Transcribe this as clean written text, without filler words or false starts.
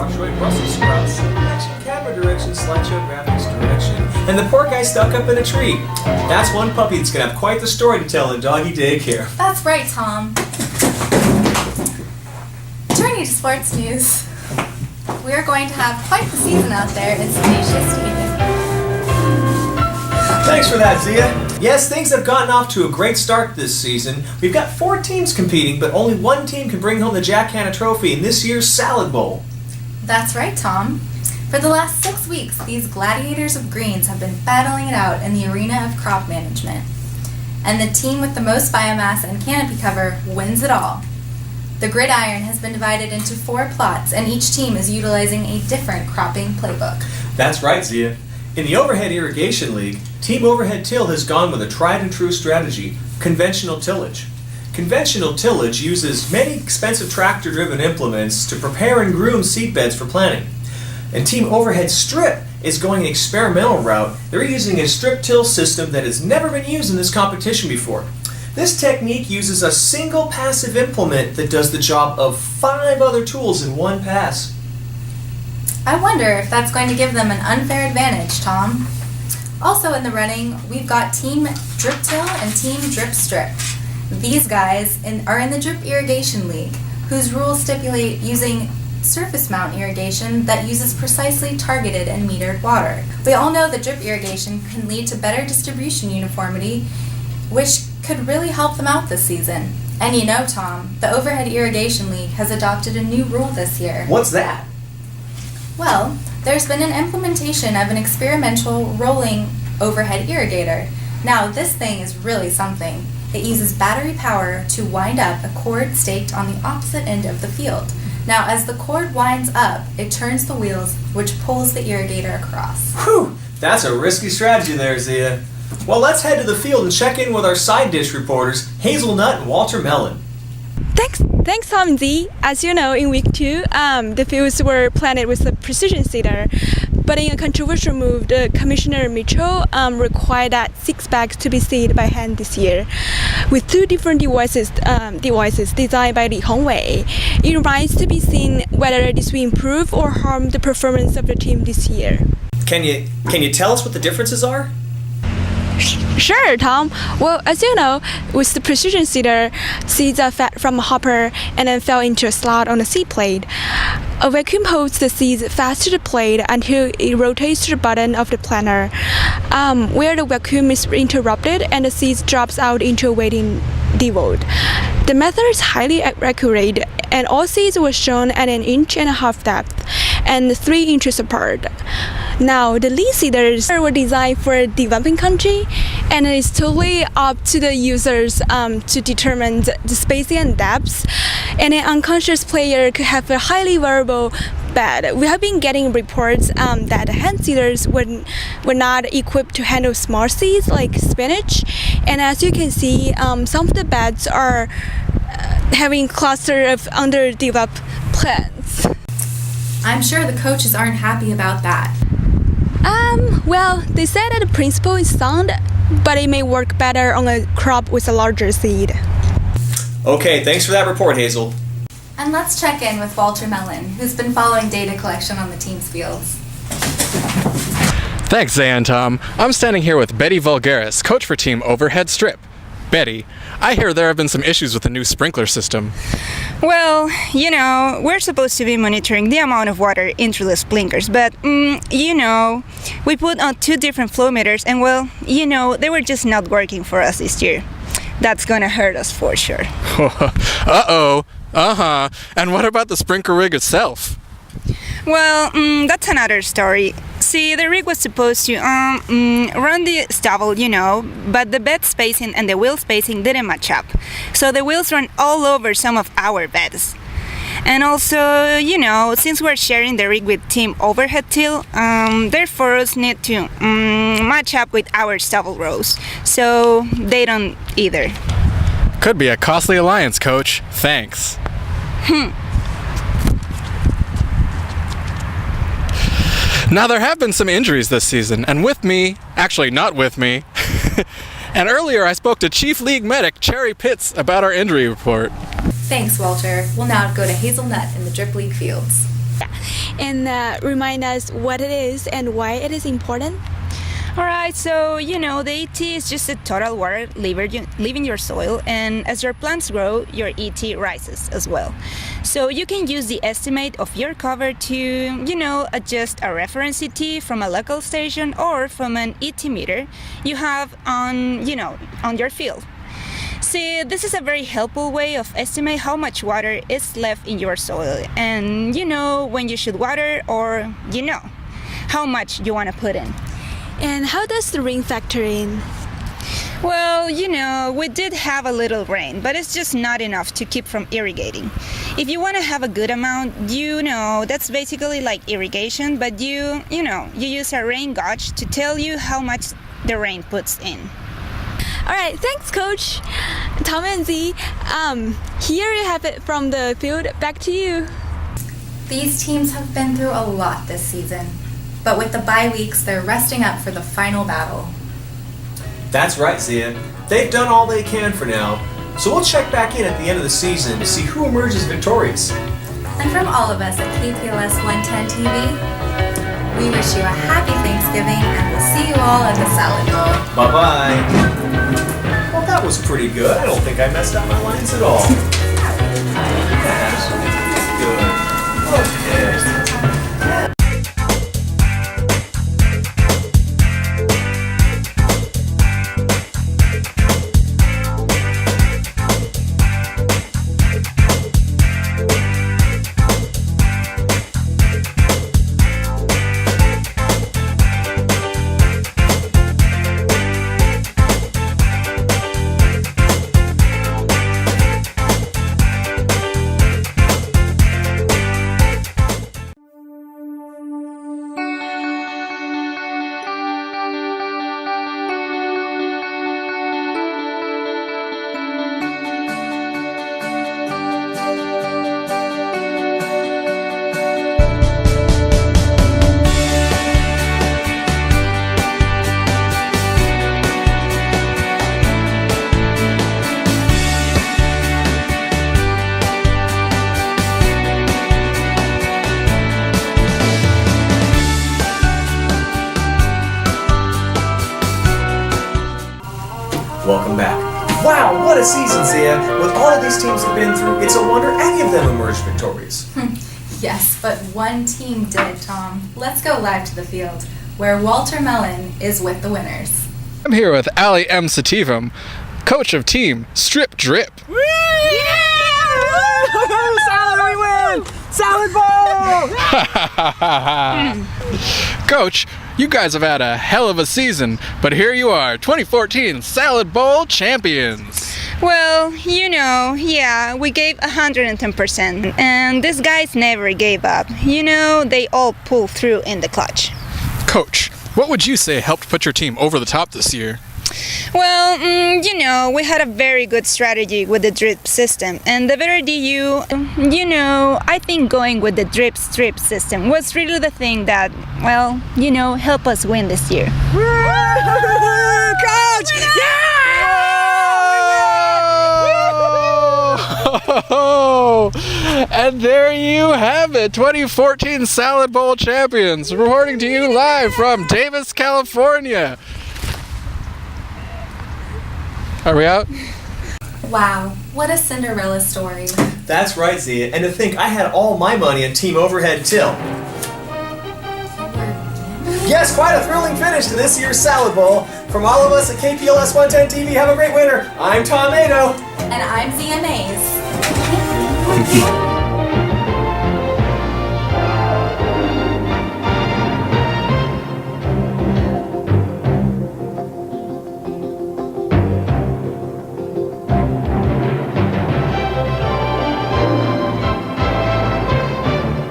bok choy, Brussels sprouts, camera direction, slideshow graphics direction, and the poor guy stuck up in a tree. That's one puppy that's gonna have quite the story to tell in doggy daycare. That's right, Tom. Turning to sports news, we are going to have quite the season out there in Spacious Stadium. Thanks for that, Zia. Yes, things have gotten off to a great start this season. We've got 4 teams competing, but only one team can bring home the Jack Hanna Trophy in this year's Salad Bowl. That's right, Tom. For the last 6 weeks, these gladiators of greens have been battling it out in the arena of crop management. And the team with the most biomass and canopy cover wins it all. The gridiron has been divided into 4 plots, and each team is utilizing a different cropping playbook. That's right, Zia. In the Overhead Irrigation League, Team Overhead Till has gone with a tried and true strategy, conventional tillage. Conventional tillage uses many expensive tractor-driven implements to prepare and groom seedbeds for planting. And Team Overhead Strip is going an experimental route. They're using a strip till system that has never been used in this competition before. This technique uses a single passive implement that does the job of 5 other tools in one pass. I wonder if that's going to give them an unfair advantage, Tom. Also in the running, we've got Team Drip Till and Team Drip Strip. These guys are in the Drip Irrigation League, whose rules stipulate using surface mount irrigation that uses precisely targeted and metered water. We all know that drip irrigation can lead to better distribution uniformity, which could really help them out this season. And you know, Tom, the Overhead Irrigation League has adopted a new rule this year. What's that? Well, there's been an implementation of an experimental rolling overhead irrigator. Now, this thing is really something. It uses battery power to wind up a cord staked on the opposite end of the field. Now, as the cord winds up, it turns the wheels, which pulls the irrigator across. Whew! That's a risky strategy there, Zia. Well, let's head to the field and check in with our side dish reporters, Hazelnut and Walter Mellon. Thanks, Tom and Z. As you know, in week 2, the fields were planted with a precision seeder. But in a controversial move, the Commissioner Mitchell required that 6 bags to be seeded by hand this year. With 2 different devices designed by Li Hongwei, it remains to be seen whether this will improve or harm the performance of the team this year. Can you tell us what the differences are? Sure, Tom. Well, as you know, with the precision seeder, seeds are fed from a hopper and then fell into a slot on the seed plate. A vacuum holds the seeds fast to the plate until it rotates to the button of the planter, where the vacuum is interrupted and the seeds drops out into a waiting devote. The method is highly accurate, and all seeds were shown at 1.5 inches depth and 3 inches apart. Now, the lead seeders were designed for a developing country, and it is totally up to the users to determine the spacing and depths. And an unconscious player could have a highly variable bed. We have been getting reports that the hand seeders were not equipped to handle small seeds like spinach. And as you can see, some of the beds are having cluster of underdeveloped plants. I'm sure the coaches aren't happy about that. Well, they said that the principle is sound, but it may work better on a crop with a larger seed. Okay, thanks for that report, Hazel. And let's check in with Walter Mellon, who's been following data collection on the team's fields. Thanks, Zay and Tom. I'm standing here with Betty Vulgaris, coach for Team Overhead Strip. Betty, I hear there have been some issues with the new sprinkler system. Well, you know, we're supposed to be monitoring the amount of water into the sprinklers, but, you know, we put on 2 different flow meters and, well, you know, they were just not working for us this year. That's gonna hurt us for sure. Uh-oh. Uh-huh. And what about the sprinkler rig itself? Well, that's another story. See, the rig was supposed to run the stubble, you know, but the bed spacing and the wheel spacing didn't match up. So the wheels ran all over some of our beds. And also, you know, since we're sharing the rig with Team Overhead Till, their furrows need to match up with our stubble rows. So they don't either. Could be a costly alliance, Coach. Thanks. Now, there have been some injuries this season, and actually not with me, and earlier I spoke to Chief League Medic Cherry Pitts about our injury report. Thanks, Walter. We'll now go to Hazelnut in the Drip League fields. and remind us what it is and why it is important? Alright, so the ET is just a total water leaving your soil, and as your plants grow, your ET rises as well. So you can use the estimate of your cover to, adjust a reference ET from a local station or from an ET meter you have on your field. See, this is a very helpful way of estimate how much water is left in your soil, and when you should water, or how much you want to put in. And how does the rain factor in? Well, we did have a little rain, but it's just not enough to keep from irrigating. If you want to have a good amount, that's basically like irrigation, but you use a rain gauge to tell you how much the rain puts in. All right, thanks, Coach. Tom and Z, here you have it from the field. Back to you. These teams have been through a lot this season, but with the bye weeks, they're resting up for the final battle. That's right, Zia. They've done all they can for now, so we'll check back in at the end of the season to see who emerges victorious. And from all of us at PLS110 TV, we wish you a happy Thanksgiving, and we'll see you all at the Salad Bowl. Bye-bye. Well, that was pretty good. I don't think I messed up my lines at all. Good. Okay. Welcome back. Wow, what a season, Zia! With all of these teams have been through, it's a wonder any of them emerged victorious. Yes, but one team did, Tom. Let's go live to the field, where Walter Mellon is with the winners. I'm here with Ali M. Sativam, coach of team Strip Drip. Salad, we win! Salad Bowl! Coach, you guys have had a hell of a season, but here you are, 2014 Salad Bowl champions. Well, yeah, we gave 110%, and these guys never gave up. They all pulled through in the clutch. Coach, what would you say helped put your team over the top this year? Well, we had a very good strategy with the drip system, and the better DU, I think going with the drip strip system was really the thing that, helped us win this year. Coach! And there you have it, 2014 Salad Bowl champions, reporting to you live from Davis, California. Are we out? Wow, what a Cinderella story. That's right, Zia. And to think I had all my money on Team Overhead Till. Yes, quite a thrilling finish to this year's Salad Bowl. From all of us at KPLS110 TV, have a great winter. I'm Tom Nato. And I'm Zia Mays.